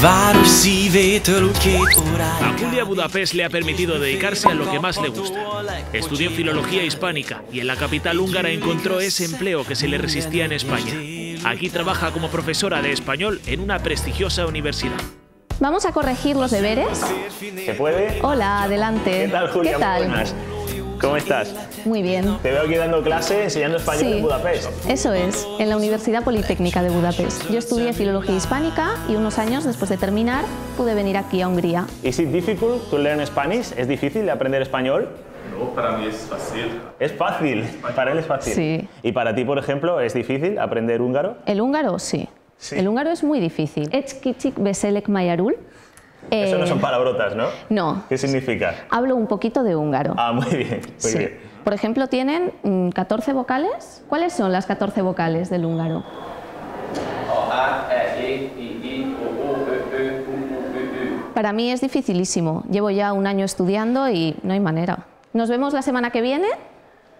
A Julia, Budapest le ha permitido dedicarse a lo que más le gusta. Estudió filología hispánica y en la capital húngara encontró ese empleo que se le resistía en España. Aquí trabaja como profesora de español en una prestigiosa universidad. Vamos a corregir los deberes. ¿Se puede? Hola, adelante. ¿Qué tal, Julia? ¿Qué tal? Muy buenas. ¿Cómo estás? Muy bien. Te veo aquí dando clase, enseñando español en Budapest. Eso es, en la Universidad Politécnica de Budapest. Yo estudié filología hispánica y unos años después de terminar pude venir aquí a Hungría. ¿Is it difficult to learn Spanish? ¿Es difícil aprender español? No, para mí es fácil. Es fácil, para él es fácil. Sí. ¿Y para ti, por ejemplo, es difícil aprender húngaro? El húngaro, sí. El húngaro es muy difícil. Ets kicsik beszélek magyarul. Eso no son palabrotas, ¿no? No. ¿Qué significa? Hablo un poquito de húngaro. Ah, muy bien, muy bien. Por ejemplo, tienen 14 vocales. ¿Cuáles son las 14 vocales del húngaro? Para mí es dificilísimo. Llevo ya un año estudiando y no hay manera. ¿Nos vemos la semana que viene?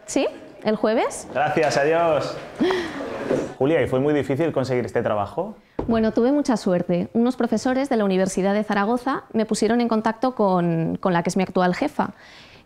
¿Sí? ¿El jueves? Gracias, adiós. Julia, ¿y fue muy difícil conseguir este trabajo? Bueno, tuve mucha suerte. Unos profesores de la Universidad de Zaragoza me pusieron en contacto con la que es mi actual jefa.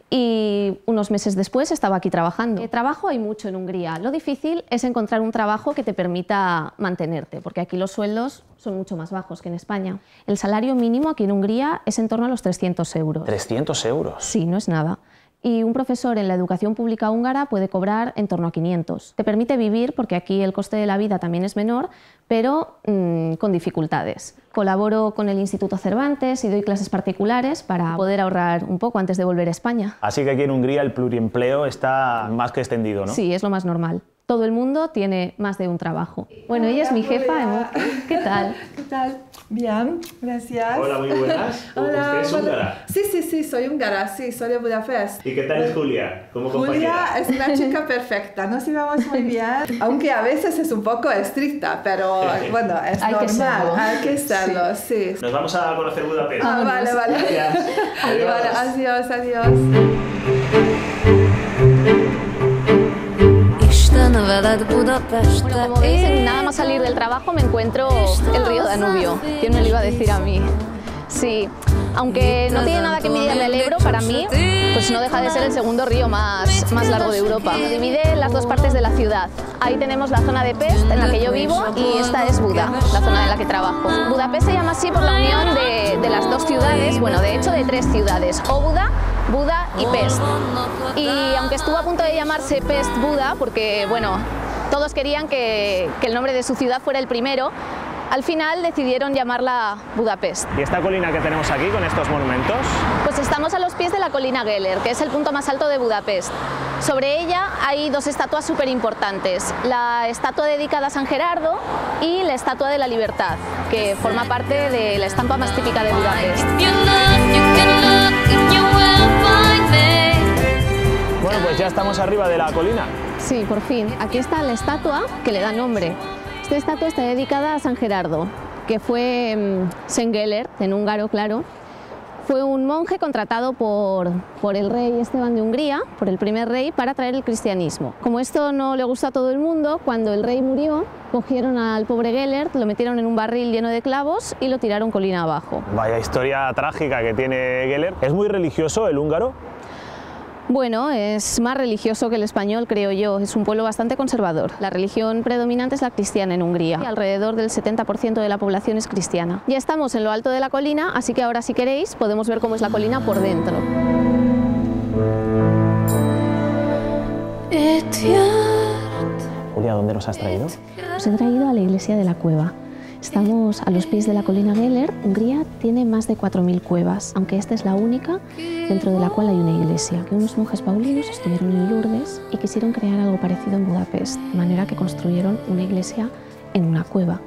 Y unos meses después estaba aquí trabajando. Trabajo hay mucho en Hungría. Lo difícil es encontrar un trabajo que te permita mantenerte, porque aquí los sueldos son mucho más bajos que en España. El salario mínimo aquí en Hungría es en torno a los 300 euros. ¿300 euros? Sí, no es nada. Y un profesor en la educación pública húngara puede cobrar en torno a 500. Te permite vivir, porque aquí el coste de la vida también es menor, pero con dificultades. Colaboro con el Instituto Cervantes y doy clases particulares para poder ahorrar un poco antes de volver a España. Así que aquí en Hungría el pluriempleo está más que extendido, ¿no? Sí, es lo más normal. Todo el mundo tiene más de un trabajo. Bueno, ella es mi jefa, Emoca. ¿Qué tal? ¿Qué tal? Bien, gracias. Hola, muy buenas. Hola, ¿Usted es húngara? Sí, soy húngara, sí, soy de Budapest. ¿Y qué tal es Julia? ¿Cómo compañera? Julia es una chica perfecta, nos llevamos muy bien, aunque a veces es un poco estricta, pero bueno, es normal, hay que serlo, sí. Nos vamos a conocer Budapest. Ah, vale. Gracias. Adiós. Adiós. Bueno, como veis, nada más salir del trabajo me encuentro el río Danubio. ¿Quién me lo iba a decir a mí? Sí, aunque no tiene nada que envidiarle al Ebro, para mí, pues no deja de ser el segundo río más largo de Europa. Divide las dos partes de la ciudad. Ahí tenemos la zona de Pest, en la que yo vivo, y esta es Buda, la zona en la que trabajo. Budapest se llama así por la unión de las dos ciudades, bueno, de hecho de tres ciudades, Óbuda, Buda y Pest. Y aunque estuvo a punto de llamarse Pest-Buda, porque bueno, todos querían que el nombre de su ciudad fuera el primero, al final decidieron llamarla Budapest. ¿Y esta colina que tenemos aquí con estos monumentos? Pues estamos a los pies de la colina Geller, que es el punto más alto de Budapest. Sobre ella hay dos estatuas súper importantes, la estatua dedicada a San Gerardo y la estatua de la Libertad, que forma parte de la estampa más típica de Budapest. Bueno, pues ya estamos arriba de la colina. Sí, por fin. Aquí está la estatua que le da nombre. Esta estatua está dedicada a San Gerardo, que fue Szent Gellert, en húngaro, claro. Fue un monje contratado por el rey Esteban de Hungría, por el primer rey, para traer el cristianismo. Como esto no le gustó a todo el mundo, cuando el rey murió, cogieron al pobre Gellert, lo metieron en un barril lleno de clavos y lo tiraron colina abajo. Vaya historia trágica que tiene Gellert. ¿Es muy religioso el húngaro? Bueno, es más religioso que el español, creo yo. Es un pueblo bastante conservador. La religión predominante es la cristiana en Hungría. Alrededor del 70% de la población es cristiana. Ya estamos en lo alto de la colina, así que ahora, si queréis, podemos ver cómo es la colina por dentro. Julia, ¿dónde nos has traído? Os he traído a la iglesia de la Cueva. Estamos a los pies de la colina Geller. Hungría tiene más de 4.000 cuevas, aunque esta es la única dentro de la cual hay una iglesia. Que unos monjes paulinos estuvieron en Lourdes y quisieron crear algo parecido en Budapest, de manera que construyeron una iglesia en una cueva.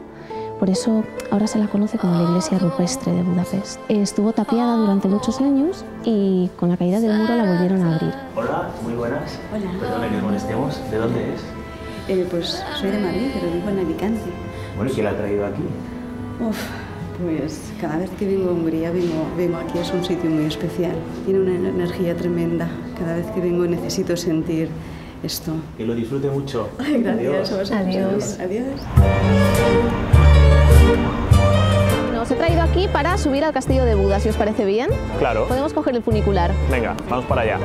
Por eso ahora se la conoce como la iglesia rupestre de Budapest. Estuvo tapiada durante muchos años y con la caída del muro la volvieron a abrir. Hola, muy buenas. Hola. Perdone que molestemos. ¿De dónde es? Pues soy de Madrid, pero vivo en Alicante. Bueno, ¿y quién la ha traído aquí? Pues cada vez que vengo a Hungría, vengo aquí, es un sitio muy especial. Tiene una energía tremenda. Cada vez que vengo necesito sentir esto. Que lo disfrute mucho. Ay, gracias. Adiós. Adiós. Os he traído aquí aquí para subir al castillo de Buda, si os parece bien. Claro. Podemos coger el funicular. Venga, vamos para allá.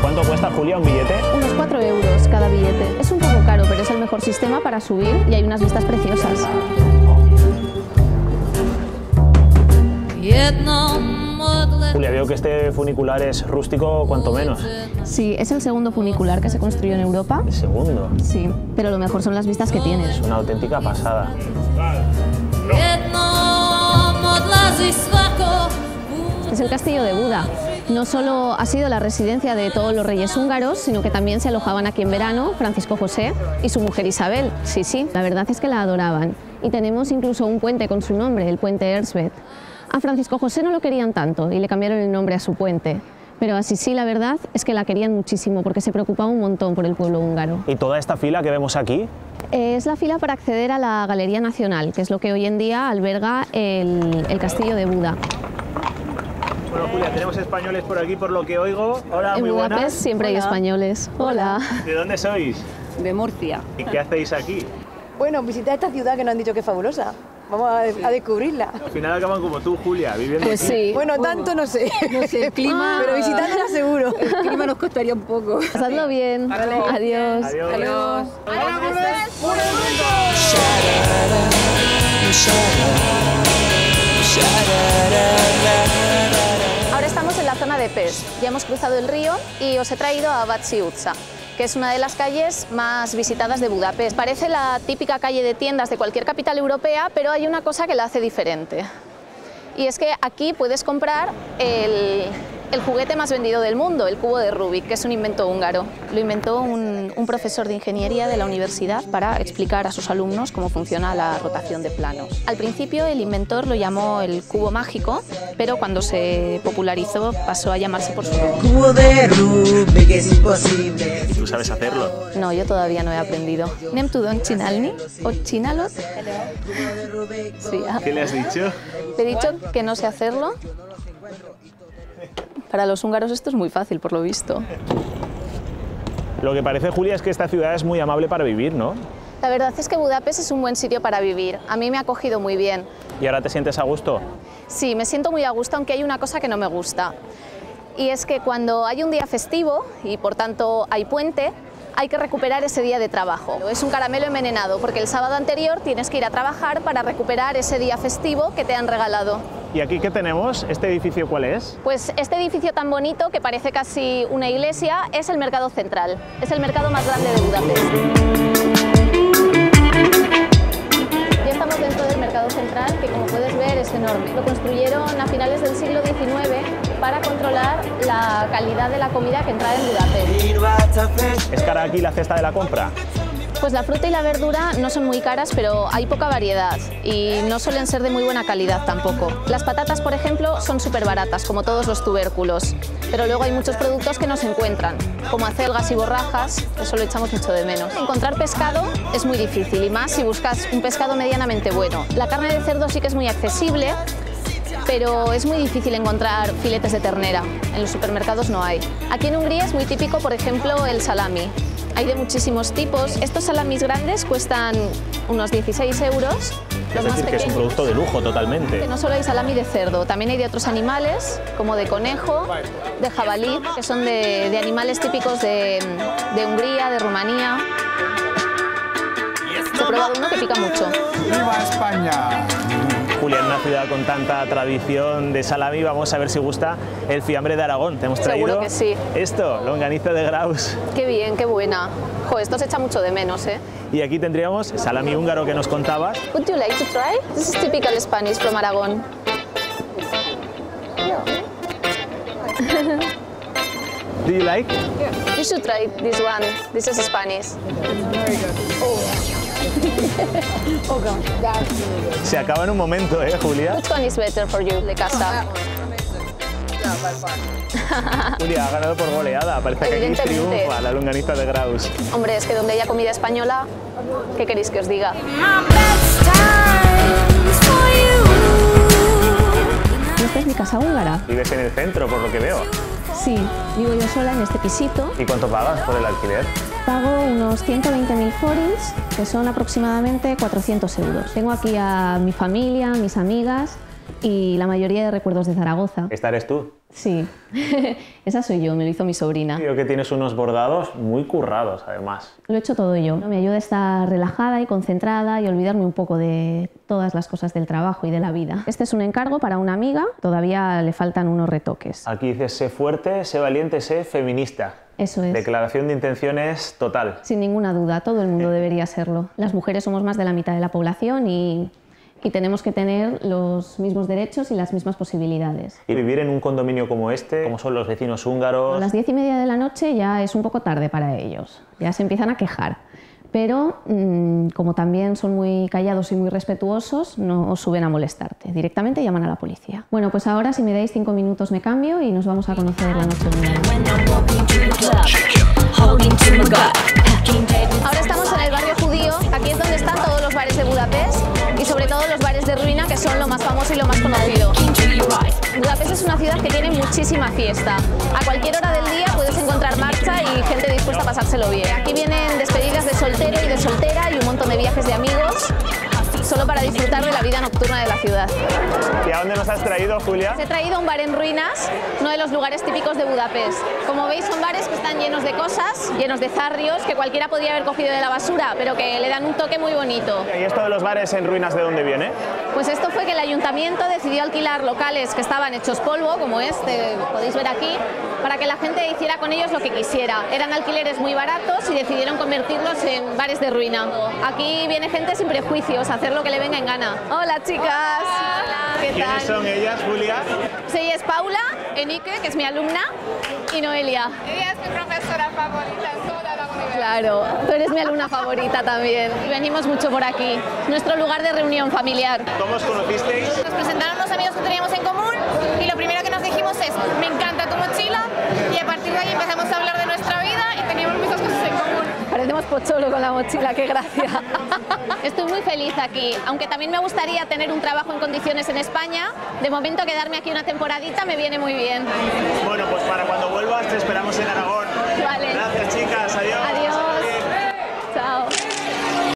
¿Cuánto cuesta, Julia, un billete? Unos 4 euros cada billete. Es un poco caro, pero es el mejor sistema para subir y hay unas vistas preciosas. Julia, veo que este funicular es rústico cuanto menos. Sí, es el segundo funicular que se construyó en Europa. ¿El segundo? Sí, pero lo mejor son las vistas que tiene. Es una auténtica pasada. Es el castillo de Buda. No solo ha sido la residencia de todos los reyes húngaros, sino que también se alojaban aquí en verano Francisco José y su mujer Isabel. Sí, la verdad es que la adoraban. Y tenemos incluso un puente con su nombre, el puente Erzsébet. A Francisco José no lo querían tanto y le cambiaron el nombre a su puente. Pero a Sisi la verdad es que la querían muchísimo porque se preocupaba un montón por el pueblo húngaro. ¿Y toda esta fila que vemos aquí? Es la fila para acceder a la Galería Nacional, que es lo que hoy en día alberga el castillo de Buda. Bueno, Julia, tenemos españoles por aquí, por lo que oigo. Hola, muy buenas. En Budapest siempre hay españoles. Hola. ¿De dónde sois? De Murcia. ¿Y qué hacéis aquí? Bueno, visitar esta ciudad que nos han dicho que es fabulosa. Vamos a descubrirla. Al final acaban como tú, Julia, viviendo Pues aquí. sí. Bueno, tanto no sé. No sé, el clima... Pero visitándola seguro. El clima nos costaría un poco. Pasadlo bien. Vale. Adiós. Adiós. Adiós. Ahora estamos en la zona de Pest. Ya hemos cruzado el río y os he traído a Váci utca, que es una de las calles más visitadas de Budapest. Parece la típica calle de tiendas de cualquier capital europea, pero hay una cosa que la hace diferente. Y es que aquí puedes comprar el juguete más vendido del mundo, el cubo de Rubik, que es un invento húngaro. Lo inventó un profesor de ingeniería de la universidad para explicar a sus alumnos cómo funciona la rotación de planos. Al principio el inventor lo llamó el cubo mágico, pero cuando se popularizó pasó a llamarse por su nombre. Cubo de Rubik es imposible. ¿Tú sabes hacerlo? No, yo todavía no he aprendido. ¿Nem tudon csinálni? ¿O csinálod? Sí, ¿Qué le has dicho? te he dicho que no sé hacerlo. Para los húngaros esto es muy fácil, por lo visto. Lo que parece, Julia, es que esta ciudad es muy amable para vivir, ¿no? La verdad es que Budapest es un buen sitio para vivir. A mí me ha acogido muy bien. ¿Y ahora te sientes a gusto? Sí, me siento muy a gusto, aunque hay una cosa que no me gusta. Y es que cuando hay un día festivo, y por tanto hay puente, hay que recuperar ese día de trabajo. Es un caramelo envenenado, porque el sábado anterior tienes que ir a trabajar para recuperar ese día festivo que te han regalado. ¿Y aquí qué tenemos? ¿Este edificio cuál es? Pues este edificio tan bonito, que parece casi una iglesia, es el Mercado Central. Es el mercado más grande de Budapest. Ya estamos dentro del Mercado Central, que como puedes ver es enorme. Lo construyeron a finales del siglo XIX para controlar la calidad de la comida que entraba en Budapest. ¿Es cara aquí la cesta de la compra? Pues la fruta y la verdura no son muy caras, pero hay poca variedad y no suelen ser de muy buena calidad tampoco. Las patatas, por ejemplo, son súper baratas, como todos los tubérculos, pero luego hay muchos productos que no se encuentran, como acelgas y borrajas, eso lo echamos mucho de menos. Encontrar pescado es muy difícil, y más si buscas un pescado medianamente bueno. La carne de cerdo sí que es muy accesible, pero es muy difícil encontrar filetes de ternera, en los supermercados no hay. Aquí en Hungría es muy típico, por ejemplo, el salami. Hay de muchísimos tipos. Estos salamis grandes cuestan unos 16 euros. Es decir, que es un producto de lujo totalmente. No solo hay salami de cerdo, también hay de otros animales, como de conejo, de jabalí, que son de animales típicos de Hungría, de Rumanía. He probado uno que pica mucho. ¡Viva España! Julia, en una ciudad con tanta tradición de salami, vamos a ver si gusta el fiambre de Aragón. Te hemos traído Seguro que sí. Esto, longaniza de Graus. Qué bien, qué buena. Jo, esto se echa mucho de menos, ¿eh? Y aquí tendríamos salami húngaro que nos contabas. Would you like to try? This is typical Spanish from Aragon. Do you like? You should try this one. This is Spanish. Oh God, that's really good. Se acaba en un momento, ¿eh, Julia? Which one is better for you, de casa? Julia ha ganado por goleada. Parece que aquí Evidentemente. triunfa la longaniza de Graus. Hombre, es que donde haya comida española, ¿qué queréis que os diga? Esta es mi casa húngara. Vives en el centro, por lo que veo. Sí, vivo yo sola en este pisito. ¿Y cuánto pagas por el alquiler? pago unos 120.000 forints, que son aproximadamente 400 euros. Tengo aquí a mi familia, mis amigas y la mayoría de recuerdos de Zaragoza. ¿Esta eres tú? Sí, esa soy yo, me lo hizo mi sobrina. Creo que tienes unos bordados muy currados, además. Lo he hecho todo yo. Me ayuda a estar relajada y concentrada y olvidarme un poco de todas las cosas del trabajo y de la vida. Este es un encargo para una amiga, todavía le faltan unos retoques. Aquí dices, sé fuerte, sé valiente, sé feminista. Eso es. Declaración de intenciones total. Sin ninguna duda, todo el mundo debería serlo. Las mujeres somos más de la mitad de la población y tenemos que tener los mismos derechos y las mismas posibilidades. Y vivir en un condominio como este, ¿cómo son los vecinos húngaros? A las 10:30 de la noche ya es un poco tarde para ellos, ya se empiezan a quejar. Pero como también son muy callados y muy respetuosos, no os suben a molestarte, directamente llaman a la policía. Bueno, pues ahora si me dais 5 minutos me cambio y nos vamos a conocer la noche de Ahora estamos en el barrio judío, aquí es donde están todos los bares de Budapest y sobre todo los bares de ruina, que son lo más famoso y lo más conocido. Budapest es una ciudad que tiene muchísima fiesta. A cualquier hora del día puedes encontrar marcha y gente dispuesta a pasárselo bien. Aquí vienen despedidas de soltero y de soltera y un montón de viajes de amigos, solo para disfrutar de la vida nocturna de la ciudad. ¿Y a dónde nos has traído, Julia? Os he traído a un bar en ruinas, uno de los lugares típicos de Budapest. Como veis, son bares que están llenos de cosas, llenos de zarrios, que cualquiera podría haber cogido de la basura, pero que le dan un toque muy bonito. ¿Y esto de los bares en ruinas de dónde viene? Pues esto fue que el ayuntamiento decidió alquilar locales que estaban hechos polvo, como este, podéis ver aquí, para que la gente hiciera con ellos lo que quisiera. Eran alquileres muy baratos y decidieron convertirlos en bares de ruina. Aquí viene gente sin prejuicios, a hacer lo que le venga en gana. Hola, chicas. Hola. ¿Qué tal? ¿Quiénes son ellas, Julia? Ella es Paula, Enike, que es mi alumna, y Noelia. Ella es mi profesora favorita en toda la universidad. Claro, tú eres mi alumna favorita también. Y venimos mucho por aquí. Es nuestro lugar de reunión familiar. ¿Cómo os conocisteis? Nos presentaron unos amigos que teníamos en común y lo primero que nos dijimos es: me encanta tu mochila, y a partir de ahí empezamos a hablar de nuestra vida y teníamos muchas cosas en común. Parecemos Pocholo con la mochila, qué gracia. Estoy muy feliz aquí, aunque también me gustaría tener un trabajo en condiciones en España. De momento quedarme aquí una temporadita me viene muy bien. Bueno, pues para cuando vuelvas te esperamos en Aragón. Vale. Gracias, chicas. Adiós. Adiós.